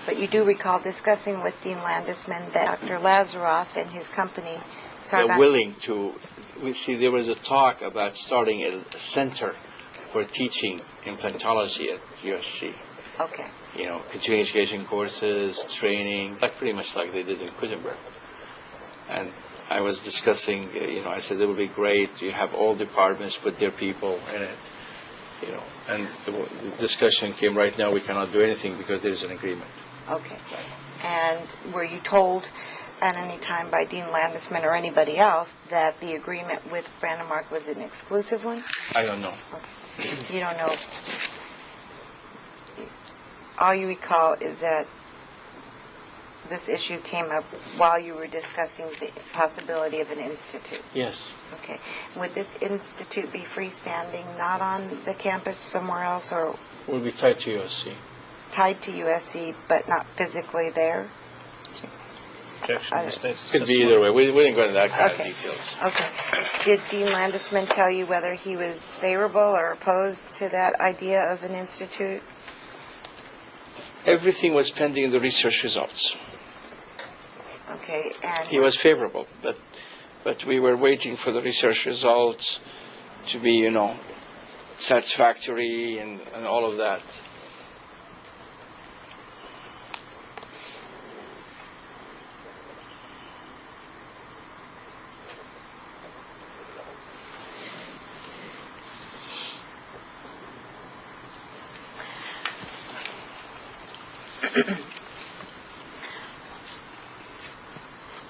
But you do recall discussing with Dean Landesman that Dr. Lazaroff and his company, They're willing to. We see there was a talk about starting a center for teaching implantology at USC. Okay. You know, continuing education courses, training, like pretty much like they did in Gutenberg. And I was discussing, I said it would be great. You have all departments put their people in it, And the discussion came right now. We cannot do anything because there's an agreement. Okay. And were you told at any time by Dean Landesman or anybody else that the agreement with Brandemark was an exclusive one? I don't know. Okay. You don't know. All you recall is that this issue came up while you were discussing the possibility of an institute. Yes. Okay. Would this institute be freestanding, not on the campus, somewhere else, or? Will be tied to USC. Tied to USC, but not physically there? Could be either way. We didn't go into that kind of details. Okay. Did Dean Landesman tell you whether he was favorable or opposed to that idea of an institute? Everything was pending in the research results. Okay, and he was favorable, but we were waiting for the research results to be, satisfactory and all of that.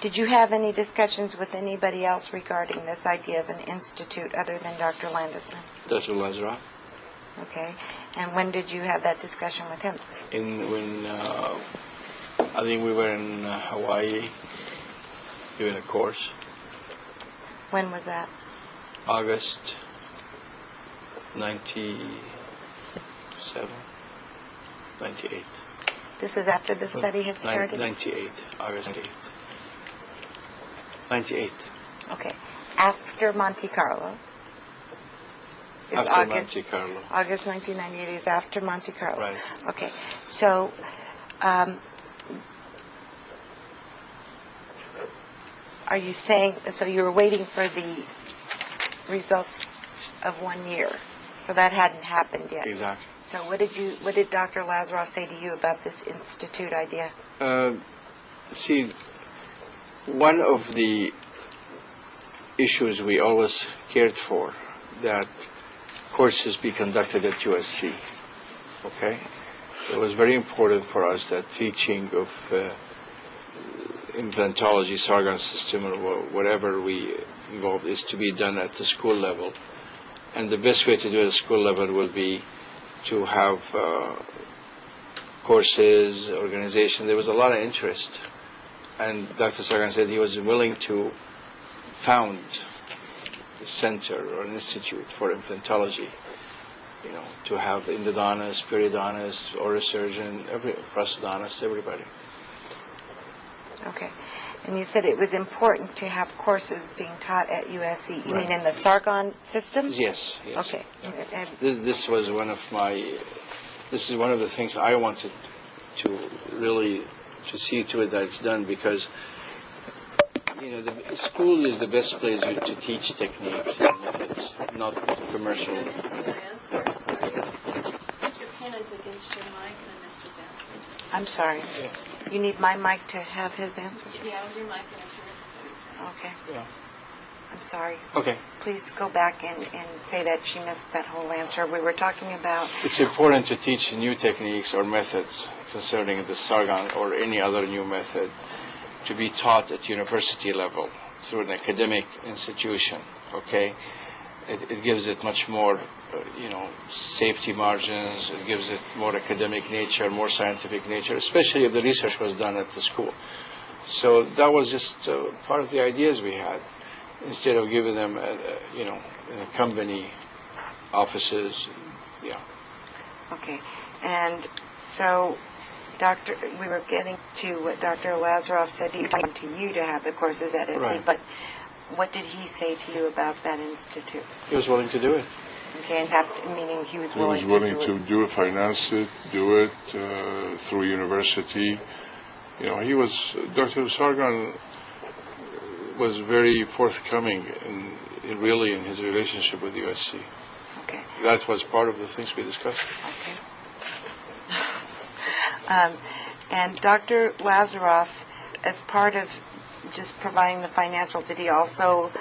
Did you have any discussions with anybody else regarding this idea of an institute other than Dr. Landesman? Dr. Lazaroff. Okay. And when did you have that discussion with him? When I think we were in Hawaii doing a course. When was that? August 97, 98. This is after the study had started? 98, August 98. 98. Okay. After Monte Carlo? After Monte Carlo. August 1998 is after Monte Carlo. Right. Okay. So, are you saying, so you were waiting for the results of 1 year? So that hadn't happened yet. Exactly. So what did Dr. Lazaroff say to you about this institute idea? See, one of the issues we always cared for, that courses be conducted at USC, okay? It was very important for us that teaching of implantology, Sargon system, or whatever we involved is to be done at the school level. And the best way to do it at the school level will be to have courses, organization. There was a lot of interest. And Dr. Sargon said he was willing to found a center or an institute for implantology, to have endodontist, periodontist, oral surgeon, prosthodontist, everybody. Okay. And you said it was important to have courses being taught at USC. You Right. mean in the Sargon system? Yes. Okay. Yeah. This is one of the things I wanted to really to see to it that it's done, because the school is the best place to teach techniques and methods, not commercial. Your pen is against your mic, and I missed his answer. I'm sorry. Yeah. You need my mic to have his answer? Yeah, with your mic against yours. Okay. Yeah. I'm sorry. Okay. Please go back and say that she missed that whole answer. We were talking about... It's important to teach new techniques or methods concerning the Sargon or any other new method to be taught at university level through an academic institution, okay? It gives it much more, safety margins. It gives it more academic nature, more scientific nature, especially if the research was done at the school. So that was just part of the ideas we had, instead of giving them, in a company offices. Yeah. Okay. And so, we were getting to what Dr. Lazaroff said he wanted to you to have the courses at SC, Right. but what did he say to you about that institute? He was willing to do it. Okay, and meaning he was He was willing willing to do to do it, finance it, do it through university. Dr. Sargon was very forthcoming really in his relationship with USC. Okay. That was part of the things we discussed. Okay. And Dr. Lazaroff, as part of just providing the financial, did he also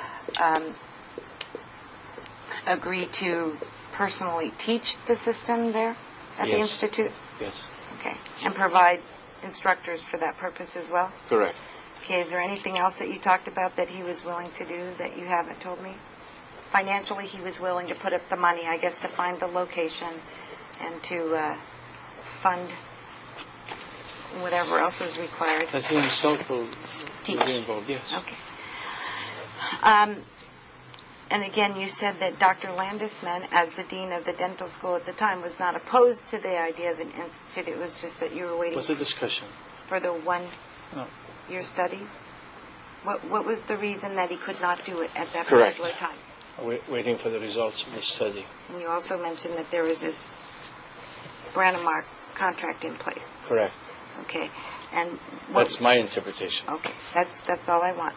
agree to personally teach the system there at the Yes. Institute? Yes. Okay. And provide instructors for that purpose as well? Correct. Okay, is there anything else that you talked about that he was willing to do that you haven't told me? Financially, he was willing to put up the money, I guess, to find the location and to fund whatever else was required. That he himself will Teach. be involved, yes. Okay. And again, you said that Dr. Landesman, as the dean of the dental school at the time, was not opposed to the idea of an institute. It was just that you were waiting Was a discussion. for the No. one-year studies. What was the reason that he could not do it at that Correct. particular time? Waiting for the results of the study. And you also mentioned that there was this Branimark contract in place. Correct. Okay. And That's my interpretation. okay. That's all I want.